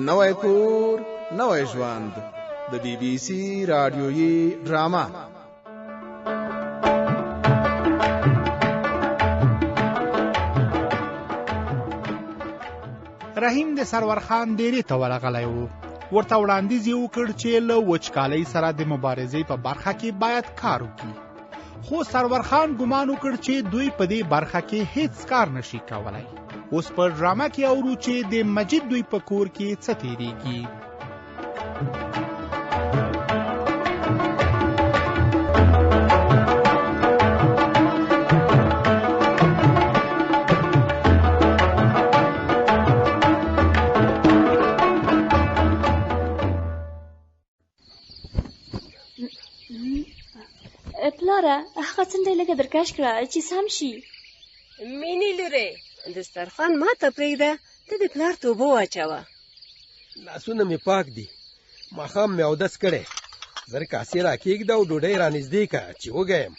نوی کور نوی ژوند د بی بی سی رادیویي ډرامه. رحیم د سرورخان ډیرې ته ورغلی و. ورته وړاندیز یې وکړ چې له وچکالۍ سره د مبارزې په برخه کې باید کار وکړي، خو سرورخان ګمان وکړ چې دوی په دې برخه کې هیڅ کار نشي کولای. اوس په ډرامه کې اورو چې د مجید دوی په کور کې څه تیریږي. پلاره هغه څنډه لږه درکش کړه چې سم شي. مینې لورې دسترخوان ما ته پرېږده، ته د پلار توبه واچوه. لاسونه مې پاک دي، ماښام مې اودس کړی، زر کاسې را کېږده او ډوډۍ را نږدې که چې وږیم.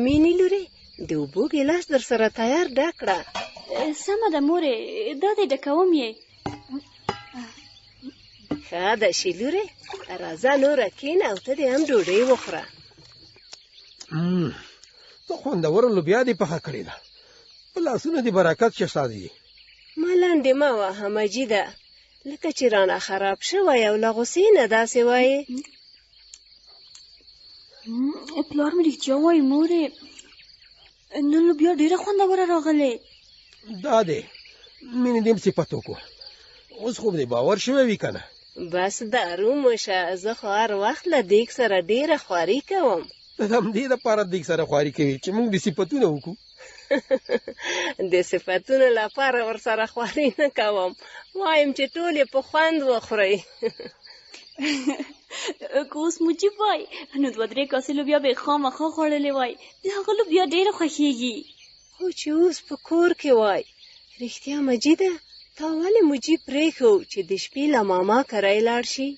مینې لورې د اوبو ګیلاس در سره تیار ډک کړه. سمه ده مورې، دا دې ډکوم یې. ښه ده شي لورې، راځه نوره کښېنه او ته دې هم ډوډۍ وخوره. ته خوندوره لوبیا دې پخه کړې ده، په لاسونه دې برکت شه سادي. ملنډې مه وهه مجیده، لکه چې رانه خراب شوی او له غوسې نه داسې وایې. پلار مې رښتیا وایي مورې، نن لوبیا ډېره خوندوره راغلې. دا دی مینې دې صفت وکړو، اوس خو دې باور شوی وي که نه؟ بس دارو مشه، زه خو هر وخت له دیګ سره ډېره خواري کوم. د همدې دپاره دیګ سره خواري کوي چې موږ دې صفتونه وکړو. د صفتونو لپاره ورسره خواري نه کوم، وایم چې ټول یې په خوند وخورئ. که اوس مجیب وای نو 2-3 کاسې لوبیا به یې خامخا خوړلې وای، د هغه لوبیا ډېره خوښېږي. خو چې اوس په کور کې وای. رښتیا مجیده تا ولې مجیب پرېښو چې د شپې له ماما کره یې لاړ شي؟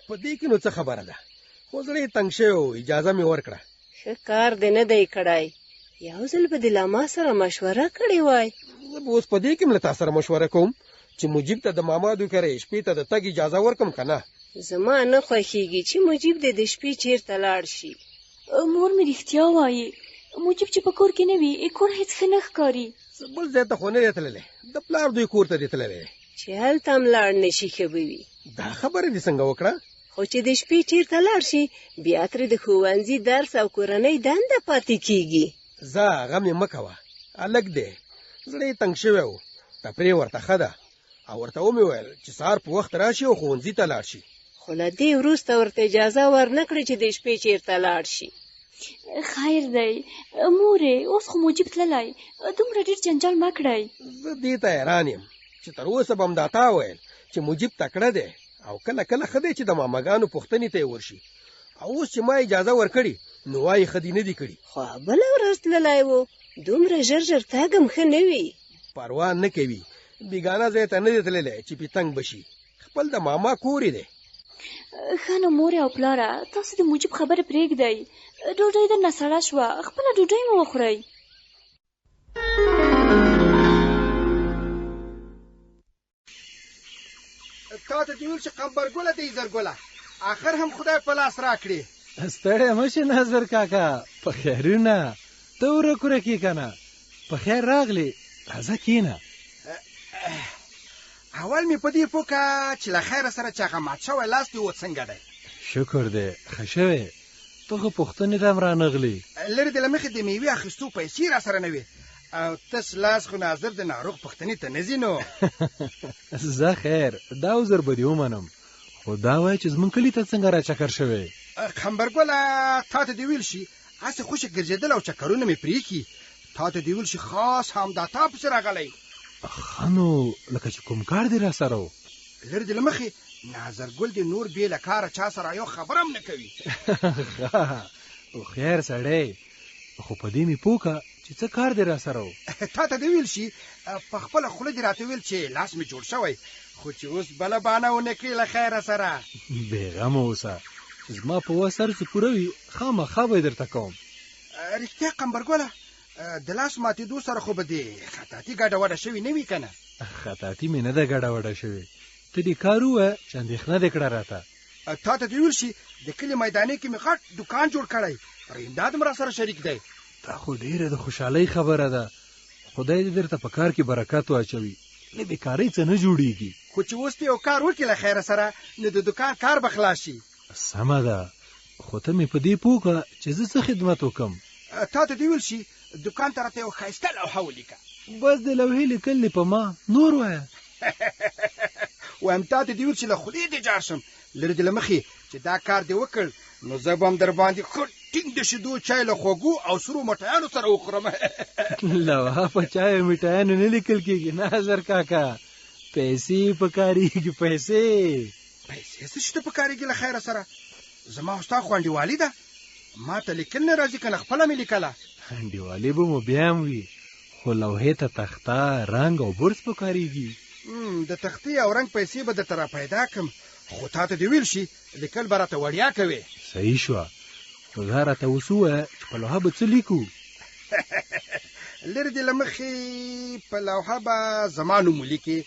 په دې کې نو څه خبره ده، خو زړه یې تنګ شوی و، اجازه مې ورکړه. ښه کار دې نه دی کړی، یو ځل به دې له ما سره مشوره کړې وای. زه به اوس په دې کې هم له تا سره مشوره کوم چې مجیب ته د ماما دوی کره شپې ته د تګ اجازه ورکم که نه. زما نه خوښېږي چې مجیب دې د شپې چېرته لاړ شي. مور مې رښتیا وایي، مجیب چې په کور کې نه وي کور هېڅ ښه نه ښکاري. بل ځای ته خو نه دی تللی، د پلار دوی کور ته دی تللی چې هلته هم لاړ نه شي ښه به وي. دا خبره دې څنګه وکړه؟ خو چې د شپې چېرته لاړ شي بیا ترې د ښوونځي درس او کورنۍ دنده پاتې کېږي. ځه غم یې مه کوه، هلک دی زړه یې تنګ شوی و، تفریح ورته ښه ده. او ورته ومې ویل چې سهار په وخت راشي او ښوونځي ته لاړ شي. خو له دې وروسته ورته اجازه ورنه کړې چې د شپې چېرته لاړ شي. خیر دی مورې، اوس خو مجیب تللی، دومره ډېر جنجال مه کړئ. زه دې ته حیران یم چې تر اوسه به هم دا تا ویل چې مجیب تکړه دی او کله کله ښه دی چې د ماماګانو پوښتنې ته یې ورشي، او اوس چې ما اجازه ورکړي نو وایي ښه دې نه دي کړي. خو بله ورځ تللی و، دومره ژر ژر تګ هم ښه نه وي. پروا نه کوي، بیګانه ځای ته نه دی تللی چې پې تنګ بشي، خپل د ماما کور یې دی. ښه نو مورې او پلاره تاسو د مجیب خبره پرېږدئ، ډوډۍ درنه سړه شوه، خپله ډوډۍ مو وخورئ. تا ته دې ویل چې قمبرګله دی زرګله، آخر هم خدای په لاس راکړې. ستړی مه شې ناظر کاکا، په خیرونه ته ورکوره کې که نه؟ په خیر راغلې، راځه کښېنه. اول مې په دې پوکه چې له خیره سره چې هغه مات شوی لاس دې و څنګه دی؟ شکر دی ښه شوی، ته خو پوښتنې ته هم رانغلې. لرې د له مخې د میوې اخیستو پیسې را سره نه وې، او تس لاس خو ناظر د ناروغ پوښتنې ته نه ځي نو. زه خیر دا عذر به دې ومنم، خو دا وایه چې زموږ کلي ته څنګه را چکر شوی؟ قمبرګله تا ته دې ویل شي هسې خوشې ګرځېدل او چکرونه مې پرېښي، تا ته دې ویل شي خاص همدا تا پسې راغلی. ښه نو لکه چې کوم کار دې را سره و؟ لرې د له مخې ناظرګل دې نور بې له کاره چا سره یو خبره هم نه کوي. هوښیار سړی، خو په دې مې پوه که چې څه کار دې را سره و؟ تا ته دې ویل شي په خپله خوله دې راته ویل چې لاس مې جوړ شوی، خو چې اوس بله بانه ونه کړې له خیره سره. بېغمه اوسه، زما په وس هر څه پوره وي خامخا به یې درته کوم. رښتیا قمبرګله د لاس ماتېدو سره خو به دې خطاطي ګډه وډه شوې نه وي که نه؟ خطاطي مې نه ده ګډه وډه شوې، ته دې کار ووایه چې اندېښنه دې کړه راته. تا ته دې ویل شي د کلي میدانې کې مې غټ دوکان جوړ کړی، رنداد هم را سره شریک دی. دا خو ډېره د خوشحالۍ خبره ده. خدای دې درته په کار کې برکت واچوي، له بېکارۍ څه نه جوړېږي. خو چې اوس ته یو کار وکړې له خیره سره نو د دوکان کار به خلاص شي. سمه ده، خو ته مې په دې پوه کړه چې زه څه خدمت وکړم. تا ته دې ویل شي دوکان ته راته یو ښایسته لوحه ولیکه. بس د لوحې لیکل دې په ما، نور وایه. وایم تا ته دې ویل چې له خولې دې جار شم، لرې دې له مخې چې دا کار دې وکړ نو زه به هم در باندې ښه ټینګ د شیدو چای له خوږو او سرو مټیانو سره وخورم. لوحه په چای او مټیانو نه لیکل کېږي ناظر کاکا، پیسې پکارېږي. پیسې څه شي ته پکارېږي له خیره سره؟ زما او ستا خو انډیوالي ده، ما ته لیکل نه راځي که نه خپله مې لیکله؟ انډیوالي به مو بیا هم وي، خو لوحې ته تخته، رنګ او برس پکارېږي. د تختې او رنګ پیسې به درته را پیدا کړم، خو تا ته دې ویل شي لیکل به راته وړیا کوې. صحیح شوه، خو دا راته اوس ووایه چې په لوحه به څه لیکو؟ لرې دې له مخې په لوحه به زما نوم ولیکې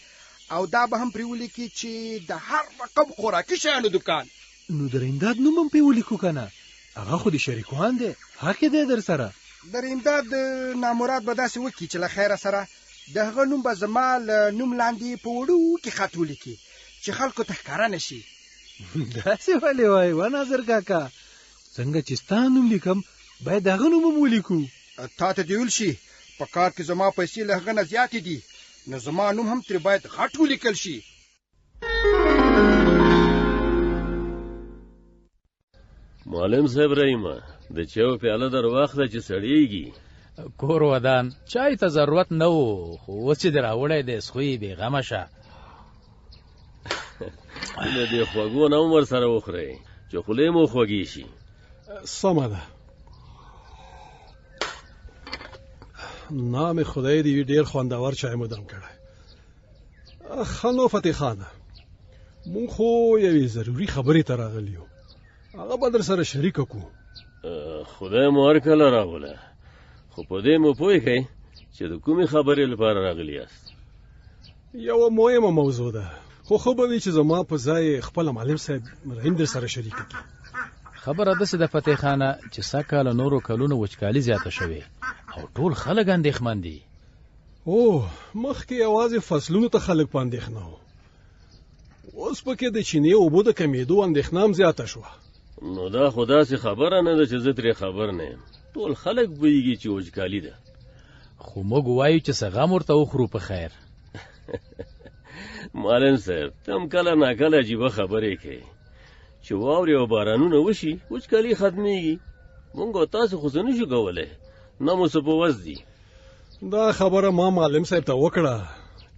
او دا به هم پرې ولیکې چې د هر رقم خوراکي شیانو دوکان. نو د رنداد نوم هم پرې ولیکو که نه؟ هغه خو د شریکوان دی، حق دی در سره. د رنداد نامراد به داسې وکړي چې له خیره سره د هغه نوم به زما له نوم لاندې په وړو کې خط ولیکي چې خلکو ته ښکاره نه شي. داسې ولې وایي و ناظر کاکا؟ څنګه چې ستا نوم لیکم باید د هغه نوم هم ولیکو. تا ته دې ویل شي په کار کې زما پیسې له هغه نه زیاتې دي نو زما نوم هم ترې باید غټ ولیکل شي. معلم صاحب رحیمه د چایو پیاله در واخله چې سړیږي. کور ودان چای ته ضرورت نه و، خو اوس چې دې راوړی دی څښوي بېغمه شه. د دې خوږو نه هم ورسره وخورئ چې خولې مو خوږې شي. سمه ده. نام خدای دې ډېر خوندور چای مو دم کړی. خانو فتح خانه، مونږ خو یوې ضروري خبرې ته راغلي یو، هغه به در سره شریکه کړو. خدای مو هرکله راوله، خو په دې مو پوهېږئ چې د کومې خبرې لپاره راغلي یاست؟ یوه مهمه موضوع ده، خو ښه به وي چې زما په ځای خپله معلم صاحب رحیم در سره شریکه کړي. خبره داسې ده فتح خانه چې سږ کال نورو کلونو وچکالي زیاته شوې او ټول خلک اندېښمن دي. اوه، مخکې یوازې فصلونو ته خلک په اندېښنه وو، اوس پکې د چینې اوبو د کمېدو اندېښنه هم زیاته شوه. نو دا خو داسې خبره نه ده چې زه ترې خبر نه یم، ټول خلک پوهېږي چې وچکالي ده. خو موږ وایو چې څه غم ورته وخورو په خیر. معلم صاحب ته هم کله ناکله عجیبه خبرې کوي چې واورې او بارانونه وشي وچکالي ختمېږي. موږ او تاسو خو څه نشو کولی، نه مو څه په وس دي. دا خبره ما معلم صاحب ته وکړه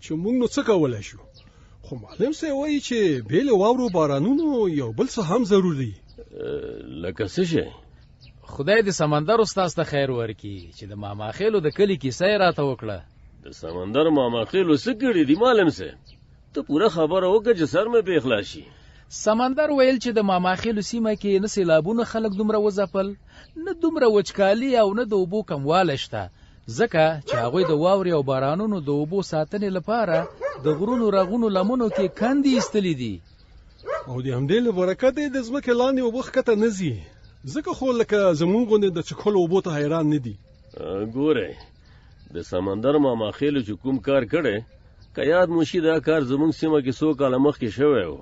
چې موږ نو څه کولی شو، خو معلم صاحب وایي چې بې له واورو بارانونو یو بل څه هم ضروري. لکه څه شی؟ خدای د سمندر استاذ ته خیر ورکړي چې د ماماخېلو د کلي کیسه یې راته وکړه. د سمندر ماماخېلو څه کړي دي معلم صاحب؟ ته پوره خبره وکړه چې سر مې پې خلاص شي. سمندر ویل چې د ماماخېلو سیمه کې نه سیلابونه خلک دومره وځپل، نه دومره وچکالي او نه د اوبو کموالی شته، ځکه چې هغوی د واورې او بارانونو د اوبو ساتنې لپاره د غرونو رغونو لمنو کې کندې ایستلې دي. او د همدې له برکته یې د ځمکې لاندې اوبه ښکته نه ځي، ځکه خو لکه زمونږ غوندې د څښلو اوبو ته حیران نه دي. ګورئ، د سمندر ماماخېلو چې کوم کار کړی، که یاد مو شي دا کار زمونږ سیمه کې څو کاله مخکې شوی و.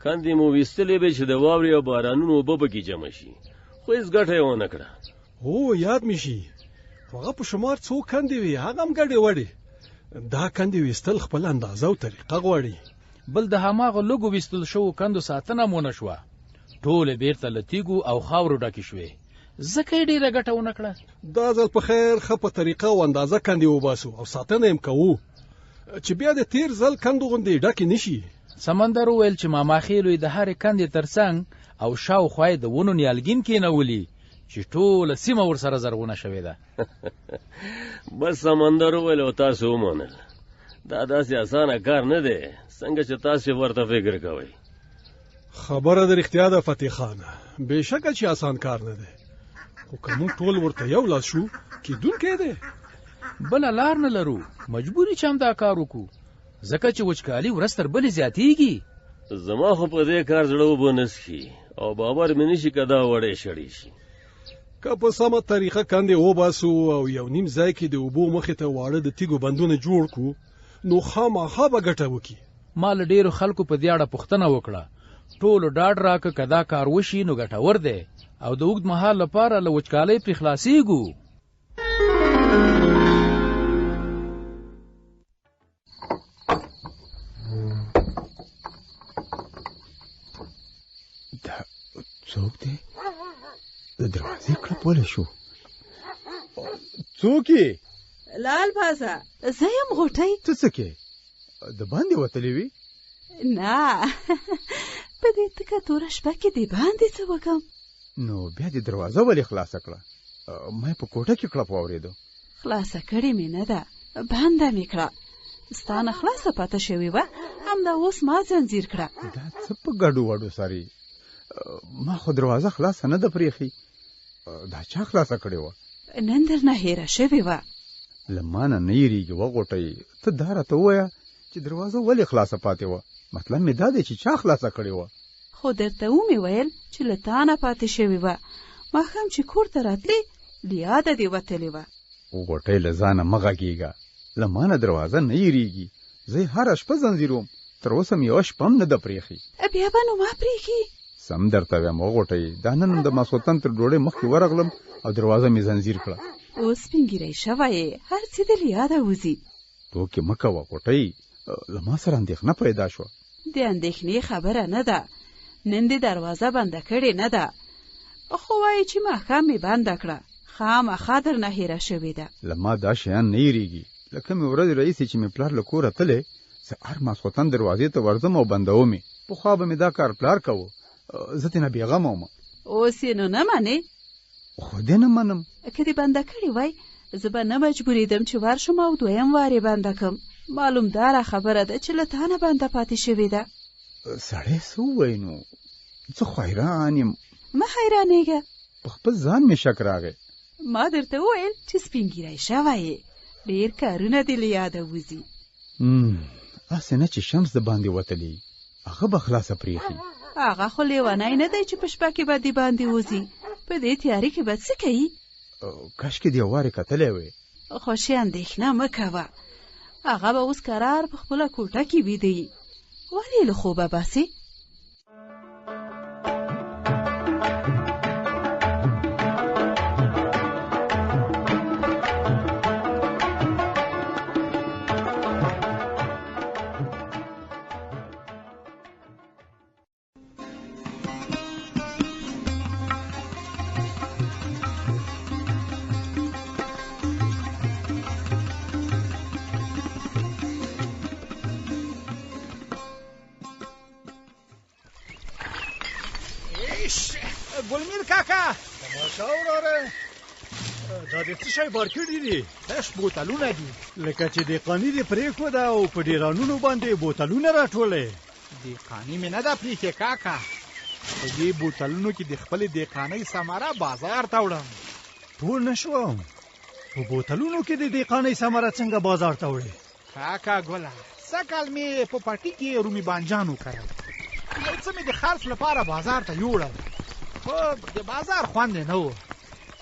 کندې مو ویستلې وې چې د واورې او بارانونو اوبه پکې جمع شي، خو هېڅ ګټه یې ونه کړه. هو یاد مې شي، هغه په شمار څو کندې وې، هغه هم ګډې وړې. دا کندې ویستل خپل اندازه او طریقه غواړي. بل د هماغه لږو ویستل شوو کندو ساتنه مو نه شوه، ټولې بیرته له تیږو او خاورو ډکې شوې، ځکه یې ډېره ګټه ونه کړه. دا ځل په خیر ښه په طریقه او اندازه کندې وباسو او ساتنه یې کوو چې بیا د تیر ځل کندو غوندې ډکې نشي. سمندر وویل چې ماماخېلو یې د هرې کندې تر څنګ او شاوخوا یې د ونو نیالګین کېنولي چې ټوله سیمه ورسره زرغونه شوې ده. بس سمندر وویل او تاسو ومنل. دا داسې اسانه کار نه دی څنګه چې تاسو ورته فکر کوئ. خبره د رښتیا ده فتح خانه، بېشکه چې آسان کار نه دی، خو که موږ ټول ورته یو لاس شو کیدونکی دی. بله لار نه لرو، مجبوري چې همدا کار وکړو، ځکه چې وچکالي ورځ تر بلې زیاتېږي. زما خو په دې کار زړه اوبه نسخي او باور مې نشي که دا وړی شړی شي. که په سمه طریقه کندې وباسو او یو نیم ځای کې د اوبو مخې ته واړه د تیږو بندونه جوړ کړو نو خامخا به ګټه وکړي. ما له ډېرو خلکو په دې اړه پوښتنه وکړه، ټولو ډاډ راکړه که دا کار وشي نو ګټور دی او د اوږد مهال لپاره له وچکالۍ پرې خلاصېږو. دا څوک دی؟ د دروازې کړپ ولې شو؟ څوک یې؟ لال بازه، زه یم غوټۍ. ته څه کې؟ د باندې وتلې وي؟ نه په دې تکه توره شپه کې د باندې څه وکم؟ نو بیا دې دروازه ولې خلاصه کړه؟ ما په کوټه کې کړپ واورېدو. خلاصه کړې مې نه ده، بنده مې کړه. ستا نه خلاصه پاته شوې وه، همدا اوس ما زنځیر کړه. دا څه په ګډو وډو سرې؟ ما خو دروازه خلاصه نه ده پرېښې. دا چا خلاصه کړې وه؟ نن درنه هېره شوې وه. له ما نه نه یېرېږي وغوټۍ، ته دا راته ووایه چې دروازه ولې خلاصه پاتې وه؟ مطلب مې دا دی چې چا خلاصه کړې وه؟ خو درته ومې ویل چې له تا نه پاتې شوې وه. ماښام چې کور ته راتلې له یاده دې وتلې وه. وغوټۍ له ځانه مه غږېږه، له ما نه دروازه نه یېرېږي. زه یې هره شپه زنځیروم، تر اوسه مې یوه شپه هم نه ده پرېښې. بیا به نو ما پرېښي؟ سم درته وایم وغوټۍ، دا نن د ماسخوتن تر ډوډۍ مخکې ورغلم او دروازه مې زنځیر کړه. اوس سپین ږیری شوی یې، هر څه دې له یاده وځي. ټوکې مه کوه غوټۍ، له ما سره اندېښنه پیدا شوه. د اندېښنې خبره نه ده، نن دې دروازه بنده کړې نه ده، خو وایي چې ماښام مې بنده کړه، خامخا درنه هېره شوې ده. له ما دا شیان نه یېرېږي. له کومې ورځې راهیسې چې مې پلار له کوره تللی، زه هر ماسخوتن دروازې ته ورځم او بندوم یې. پخوا به مې دا کار پلار کوو، زه ترېنه بېغمه وم. اوس یې نو نه منې؟ خو دې نه منم. که دې بنده کړې وای زه به نه مجبورېدم چې ورشم او دویم وار یې بنده کړم. معلومداره خبره ده چې له تا نه بنده پاتې شوې ده. سړی څه ووایي نو؟ زه خو حیران یم. مه حیرانېږه، په خپل ځان مې شک راغی. ما درته وویل چې سپین ږیری شوی یې، ډېر کارونه دې له یاده وځي. هسې نه چې شمس د باندې وتلی، هغه به خلاصه پرېښي. هغه خو لیونی نه دی چې په شپه کې به دې باندې وځي. په دې تیارې کې به څه کوي؟ کاشکې دې یو وارې کتلی وی. خوشي اندېښنه مه کوه، هغه به اوس قرار په خپله کوټه کې ویده وي. ولې له خوبه باسې؟ ګلمیر کاکا، تماشا وروره، دا دې څه شی بار کړي دي؟ تش بوتلونه دي، لکه چې دېقاني دې پرېښوده او په ډېرانونو باندې بوتلونه راټولې. دېقاني مې نه ده پرېښې کاکا، په دې بوتلونو کې د خپلې دېقانۍ ثمره بازار ته وړم. ټول نه شوم، په بوتلونو کې د دېقانۍ ثمره څنګه بازار ته وړې؟ کاکا ګله، سږکال مې په پټي کې رومي بانجان وکرل، یو څه مې د خرڅ لپاره بازار ته یوړل، خو د بازار خوند یې نه و.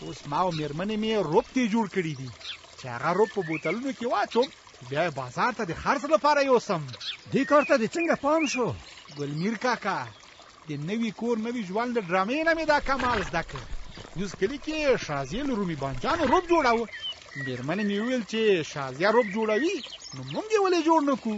اوس ما او مېرمنې مې روب تی جوړ کړي دي چې هغه روب په بوتلونو کې واچوم، بیا یې بازار ته د خرڅ لپاره یوسم. دې کار ته دې څنګه پام شو؟ ګلمیر کاکا، د نوي کور نوي ژوند د ډرامې نه مې دا کمال زده کړ. یوز کلي کې شازیه له رومي بانجانو روب جوړاوه. مېرمنې مې وویل چې شازیه روب جوړوي نو موږ یې ولې جوړ نه کړو؟